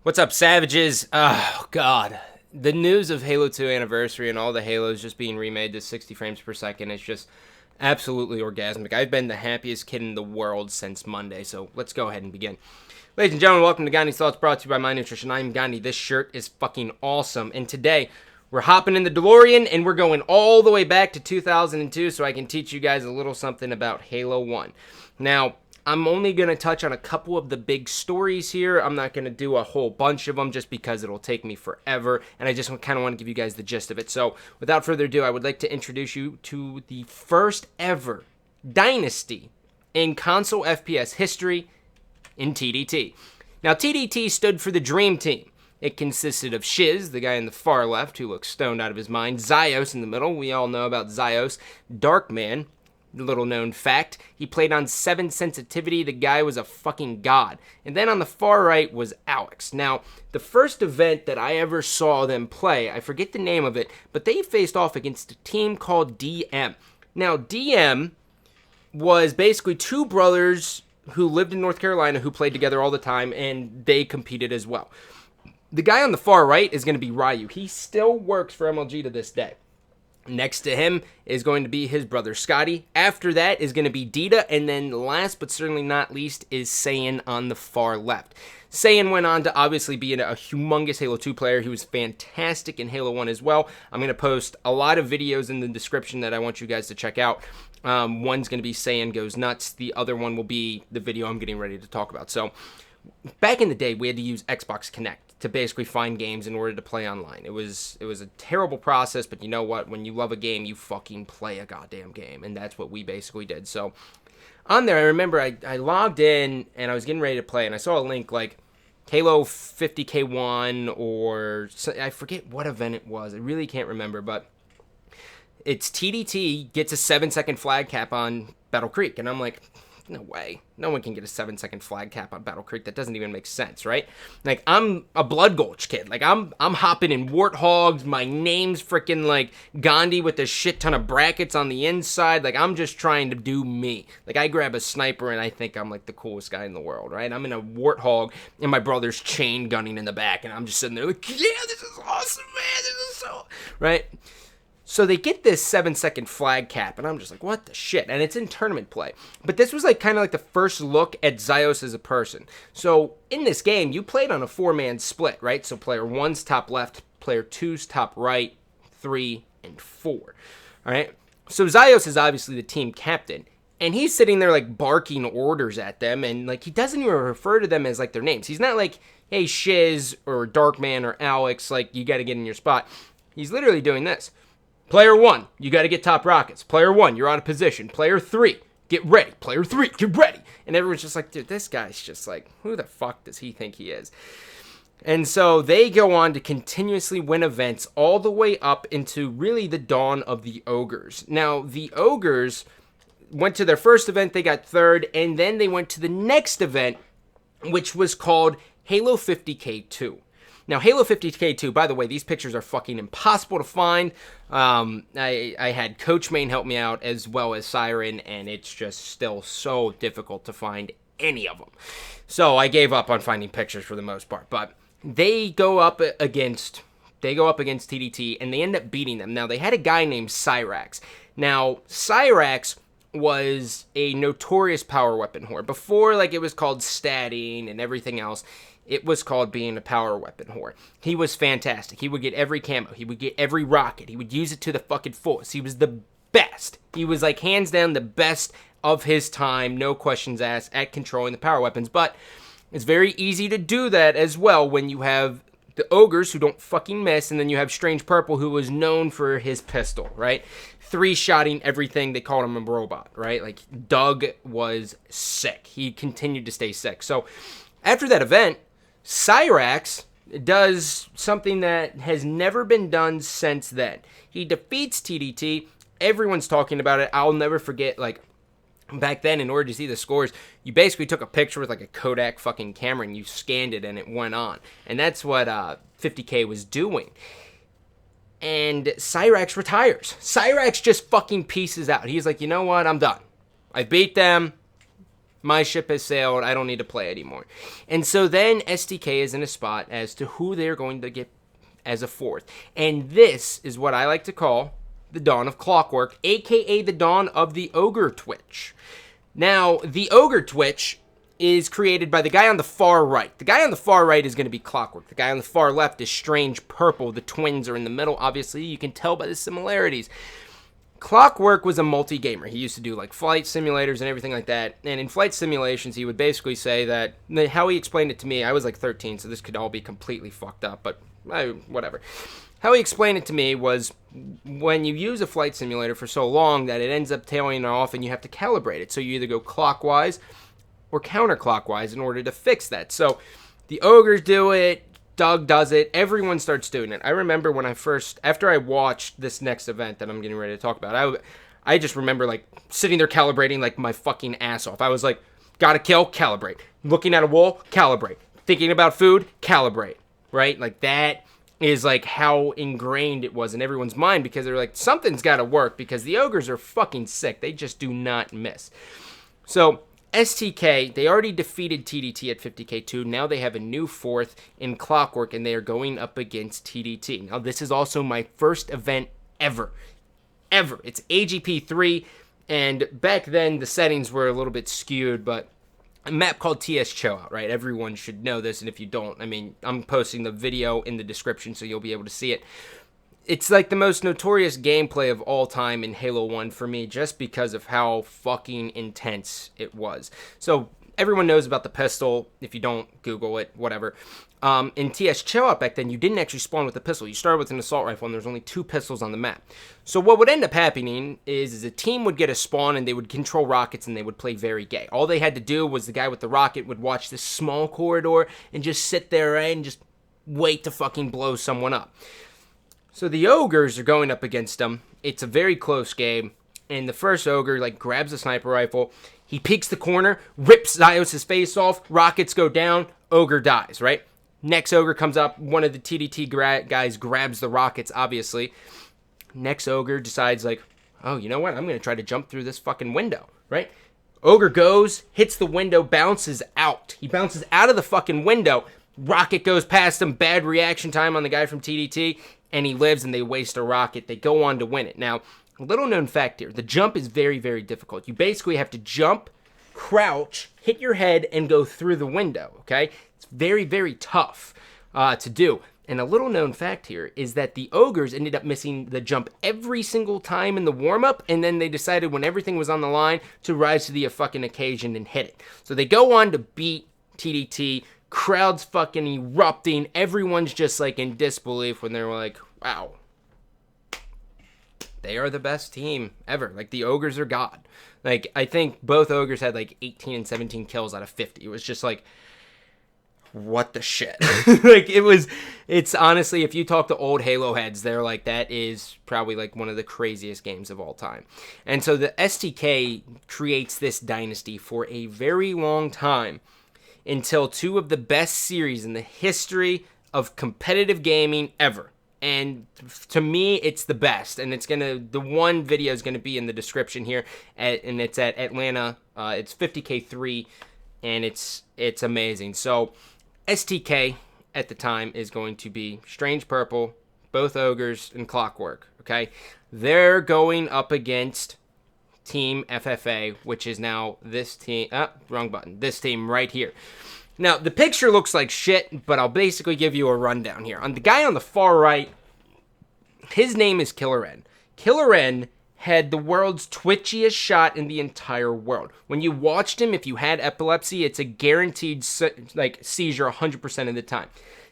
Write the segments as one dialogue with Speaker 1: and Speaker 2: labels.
Speaker 1: What's up, savages? Oh, God. The news of Halo 2 Anniversary and all the Halos just being remade to 60 frames per second is just absolutely orgasmic. I've been the happiest kid in the world since Monday, so let's go ahead and begin. Ladies and gentlemen, welcome to Gandhi's Thoughts, brought to you by My Nutrition. I'm Gandhi. This shirt is fucking awesome, and today we're hopping in the DeLorean and we're going all the way back to 2002 so I can teach you guys a little something about Halo 1. Now, I'm only going to touch on a couple of the big stories here. I'm not going to do a whole bunch of them just because it'll take me forever, and I just kind of want to give you guys the gist of it. So, without further ado, I would like to introduce you to the first ever dynasty in console FPS history in TDT. Now, TDT stood for the Dream Team. It consisted of Shiz, the guy in the far left who looks stoned out of his mind, Zyos in the middle. We all know about Zyos. Darkman, little known fact, he played on 7 sensitivity. The guy was a fucking god. And then on the far right was Alex. Now, the first event that I ever saw them play, I forget the name of it, but they faced off against a team called DM. Now, DM was basically two brothers who lived in North Carolina who played together all the time, and they competed as well. The guy on the far right is going to be Ryu. He still works for MLG to this day. Next to him is going to be his brother Scotty. After that is going to be Dita. And then last but certainly not least is Saiyan on the far left. Saiyan went on to obviously be a humongous Halo 2 player. He was fantastic in Halo 1 as well. I'm going to post a lot of videos in the description that I want you guys to check out. One's going to be Saiyan Goes Nuts. The other one will be the video I'm getting ready to talk about. So back in the day, we had to use Xbox Connect to basically find games in order to play online. It was a terrible process, but you know what? When you love a game, you fucking play a goddamn game, and that's what we basically did. So on there, I remember I logged in, and I was getting ready to play, and I saw a link like Halo 50K1, or I forget what event it was. I really can't remember, but it's TDT gets a 7-second flag cap on Battle Creek, and I'm like, no way. No one can get a 7-second flag cap on Battle Creek. That doesn't even make sense, right? Like, I'm a Blood Gulch kid. Like, I'm hopping in Warthogs. My name's freaking, like, Gandhi with a shit ton of brackets on the inside. Like, I'm just trying to do me. Like, I grab a sniper and I think I'm, like, the coolest guy in the world, right? I'm in a Warthog and my brother's chain gunning in the back. And I'm just sitting there like, yeah, this is awesome, man. This is so... Right? So they get this 7-second flag cap, and I'm just like, what the shit? And it's in tournament play. But this was like kind of like the first look at Zyos as a person. So in this game, you played on a 4-man split, right? So player 1's top left, player 2's top right, 3, and 4. All right? So Zyos is obviously the team captain, and he's sitting there like barking orders at them, and like he doesn't even refer to them as like their names. He's not like, hey, Shiz or Darkman or Alex, like you got to get in your spot. He's literally doing this. Player 1, you got to get top rockets. Player 1, you're out of position. Player 3, get ready. Player 3, get ready. And everyone's just like, dude, this guy's just like, who the fuck does he think he is? And so they go on to continuously win events all the way up into really the dawn of the Ogres. Now, the Ogres went to their first event, they got third, and then they went to the next event, which was called Halo 50K2. Now, Halo 50K2, by the way, these pictures are fucking impossible to find. I had Coach Main help me out as well as Siren, and it's just still so difficult to find any of them. So I gave up on finding pictures for the most part. But they go up against TDT, and they end up beating them. Now, they had a guy named Cyrax. Now, Cyrax was a notorious power weapon whore. Before, like, it was called statting and everything else, it was called being a power weapon whore. He was fantastic. He would get every camo. He would get every rocket. He would use it to the fucking fullest. He was the best. He was, like, hands down the best of his time, no questions asked, at controlling the power weapons. But it's very easy to do that as well when you have the Ogres who don't fucking miss, and then you have Strange Purple who was known for his pistol, right? 3-shotting everything. They called him a robot, right? Like, Doug was sick. He continued to stay sick. So after that event, Cyrax does something that has never been done since then. He defeats TDT. Everyone's talking about it. I'll never forget, like, back then, in order to see the scores, you basically took a picture with, like, a Kodak fucking camera and you scanned it and it went on. And that's what 50K was doing. And Cyrax retires. Cyrax just fucking pieces out. He's like, you know what? I'm done. I beat them. My ship has sailed. I don't need to play anymore. And so then STK is in a spot as to who they're going to get as a fourth. And this is what I like to call the dawn of Clockwork, aka the dawn of the Ogre Twitch. Now, the Ogre Twitch is created by the guy on the far right. The guy on the far right is going to be Clockwork. The guy on the far left is Strange Purple. The twins are in the middle. Obviously, you can tell by the similarities. Clockwork was a multi-gamer. He used to do like flight simulators and everything like that. And in flight simulations, he would basically say that, how he explained it to me, I was like 13, so this could all be completely fucked up, but whatever. How he explained it to me was when you use a flight simulator for so long that it ends up tailing off and you have to calibrate it. So you either go clockwise or counterclockwise in order to fix that. So the ogres do it. Doug does it. Everyone starts doing it. I remember when after I watched this next event that I'm getting ready to talk about, I just remember like sitting there calibrating like my fucking ass off. I was like, gotta kill, calibrate. Looking at a wall, calibrate. Thinking about food, calibrate. Right? Like that is like how ingrained it was in everyone's mind because they're like, something's gotta work because the ogres are fucking sick. They just do not miss. So STK, they already defeated TDT at 50K2. Now they have a new fourth in Clockwork, and they are going up against TDT. Now, this is also my first event ever. It's AGP3, and back then the settings were a little bit skewed, but a map called TS Chill Out, right? Everyone should know this, and if you don't, I mean, I'm posting the video in the description so you'll be able to see it. It's like the most notorious gameplay of all time in Halo 1 for me just because of how fucking intense it was. So everyone knows about the pistol. If you don't, Google it, whatever. In TS Chill Out back then, you didn't actually spawn with a pistol. You started with an assault rifle and there's only 2 pistols on the map. So what would end up happening is a team would get a spawn and they would control rockets and they would play very gay. All they had to do was the guy with the rocket would watch this small corridor and just sit there and just wait to fucking blow someone up. So the ogres are going up against them. It's a very close game. And the first ogre like grabs a sniper rifle. He peeks the corner, rips Zyos' face off. Rockets go down. Ogre dies, right? Next ogre comes up. One of the TDT guys grabs the rockets, obviously. Next ogre decides like, oh, you know what? I'm going to try to jump through this fucking window, right? Ogre goes, hits the window, bounces out. He bounces out of the fucking window. Rocket goes past him. Bad reaction time on the guy from TDT. And he lives and they waste a rocket. They go on to win it. Now, a little known fact here. The jump is very, very difficult. You basically have to jump, crouch, hit your head, and go through the window, okay? It's very, very tough to do. And a little known fact here is that the ogres ended up missing the jump every single time in the warm-up, and then they decided when everything was on the line to rise to the fucking occasion and hit it. So they go on to beat TDT. Crowds fucking erupting. Everyone's just like in disbelief when they're like, wow, they are the best team ever. Like the ogres are God. Like I think both ogres had like 18 and 17 kills out of 50. It was just like, what the shit? Like it's honestly, if you talk to old Halo heads, they're like, that is probably like one of the craziest games of all time. And so the STK creates this dynasty for a very long time, until 2 of the best series in the history of competitive gaming ever. And to me, it's the best. And the one video is gonna be in the description here, and it's at Atlanta. It's 50K3, and it's amazing. So STK at the time is going to be Strange Purple, both ogres, and Clockwork. Okay, they're going up against Team FFA, which is now this team. Wrong button. This team right here. Now, the picture looks like shit, but I'll basically give you a rundown here. On the guy on the far right, his name is Killer N. Killer N had the world's twitchiest shot in the entire world. When you watched him, if you had epilepsy, it's a guaranteed seizure 100% of the time.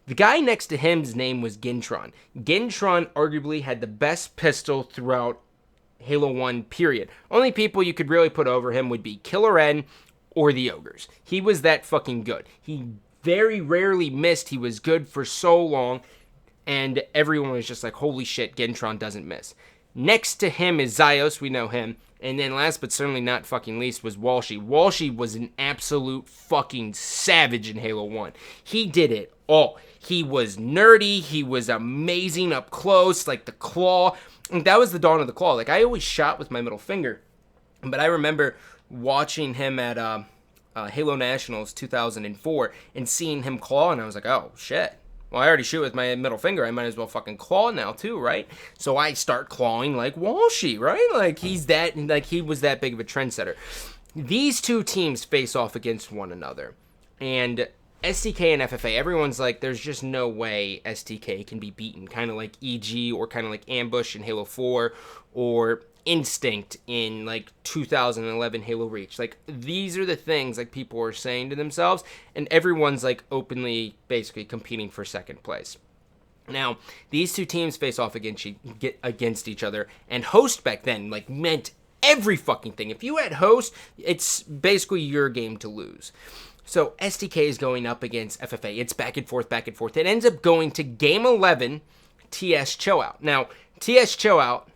Speaker 1: The guy next to him's name was Gintron. Gintron arguably had the best pistol throughout Halo 1, period. Only people you could really put over him would be Killer N or the ogres. He was that fucking good. He very rarely missed. He was good for so long, and everyone was just like, holy shit, Gintron doesn't miss. Next to him is Zyos, we know him. And then last but certainly not fucking least was Walshy. Walshy was an absolute fucking savage in Halo 1. He did it all. He was nerdy. He was amazing up close, like the claw. And that was the dawn of the claw. Like, I always shot with my middle finger. But I remember watching him at Halo Nationals 2004 and seeing him claw, and I was like, oh, shit. Well, I already shoot with my middle finger. I might as well fucking claw now, too, right? So I start clawing like Walshy, right? Like, he was that big of a trendsetter. These two teams face off against one another. And STK and FFA, everyone's like, there's just no way STK can be beaten. Kind of like EG or kind of like Ambush in Halo 4 or Instinct in like 2011 Halo Reach. Like, these are the things like people are saying to themselves, and everyone's like openly basically competing for second place. Now, these two teams face off against each other, and host back then like meant every fucking thing. If you had host, it's basically your game to lose. So STK is going up against FFA. It's back and forth, back and forth. It ends up going to Game 11, TS Chill Out. Now, TS Chill Out,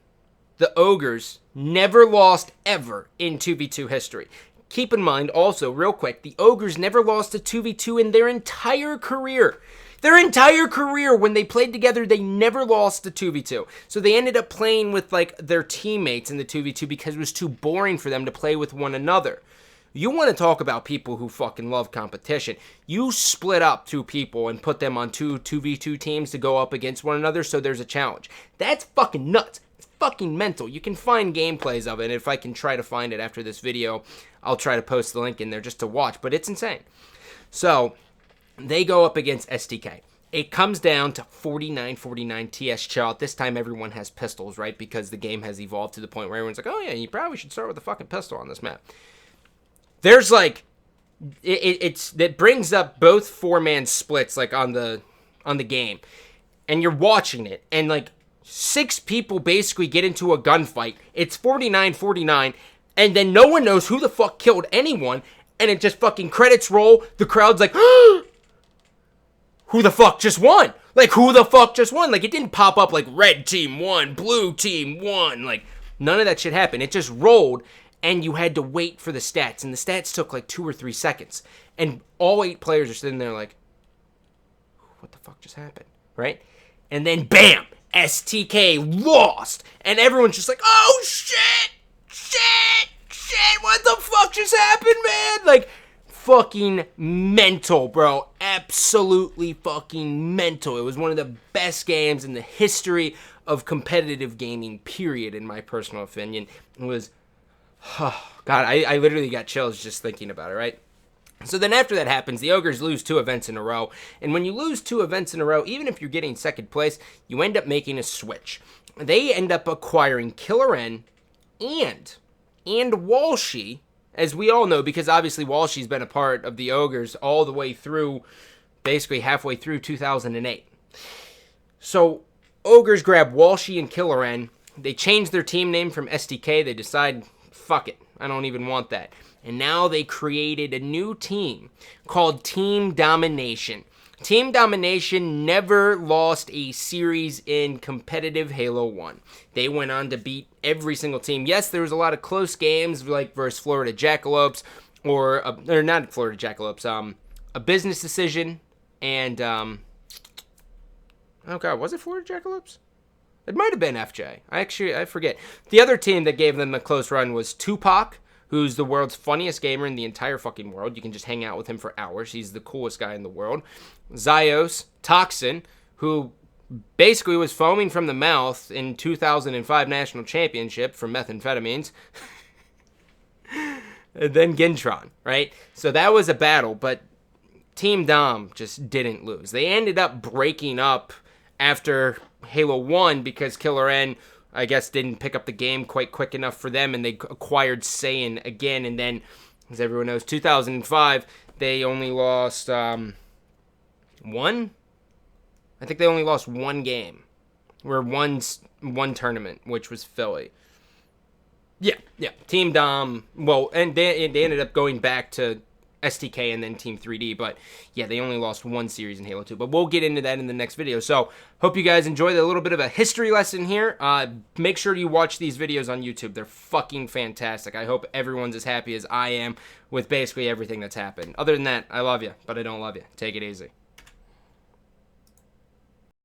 Speaker 1: the Ogres never lost ever in 2v2 history. Keep in mind also, real quick, the Ogres never lost a 2v2 in their entire career. Their entire career, when they played together, they never lost a 2v2. So they ended up playing with like their teammates in the 2v2 because it was too boring for them to play with one another. You want to talk about people who fucking love competition. You split up two people and put them on two 2v2 teams to go up against one another so there's a challenge. That's fucking nuts. It's fucking mental. You can find gameplays of it, and if I can try to find it after this video, I'll try to post the link in there just to watch, but it's insane. So, they go up against STK. It comes down to 49-49 TS Chill. This time everyone has pistols, right? Because the game has evolved to the point where everyone's like, oh yeah, you probably should start with a fucking pistol on this map. There's like, it brings up both four-man splits like on the game, and you're watching it, and like 6 people basically get into a gunfight. It's 49-49, and then no one knows who the fuck killed anyone, and it just fucking credits roll. The crowd's like, who the fuck just won? Like, who the fuck just won? Like, it didn't pop up like red team won, blue team won. Like, none of that shit happened. It just rolled. And you had to wait for the stats. And the stats took like 2 or 3 seconds. And all 8 players are sitting there like, what the fuck just happened? Right? And then bam! STK lost! And everyone's just like, oh shit! Shit! What the fuck just happened, man? Like, fucking mental, bro. Absolutely fucking mental. It was one of the best games in the history of competitive gaming, period, in my personal opinion. It was... Oh, God, I literally got chills just thinking about it, right? So then after that happens, the Ogres lose 2 events in a row. And when you lose 2 events in a row, even if you're getting second place, you end up making a switch. They end up acquiring Killer N and Walshy, as we all know, because obviously Walshy's been a part of the Ogres all the way through, basically halfway through 2008. So Ogres grab Walshy and Killer N. They change their team name from STK. They decide... fuck it, I don't even want that. And now they created a new team called Team Domination. Team Domination never lost a series in competitive Halo 1. They went on to beat every single team. Yes, there was a lot of close games, like versus Florida Jackalopes, or not Florida Jackalopes, a business decision, and, oh god, was it Florida Jackalopes? It might have been FJ. I forget. The other team that gave them a close run was Tupac, who's the world's funniest gamer in the entire fucking world. You can just hang out with him for hours. He's the coolest guy in the world. Zyos, Toxin, who basically was foaming from the mouth in 2005 National Championship for methamphetamines. And then Gintron, right? So that was a battle, but Team Dom just didn't lose. They ended up breaking up after Halo 1 because Killer N, I guess, didn't pick up the game quite quick enough for them, and they acquired Saiyan again, and then, as everyone knows, 2005, they only lost, one? I think they only lost 1 game, or one tournament, which was Philly. Yeah, Team Dom, well, and they ended up going back to STK and then Team 3D, but yeah, they only lost 1 series in Halo 2, but we'll get into that in the next video. So hope you guys enjoyed a little bit of a history lesson here. Make sure you watch these videos on YouTube. They're fucking fantastic. I hope everyone's as happy as I am with basically everything that's happened. Other than that, I love you, but I don't love you. Take it easy.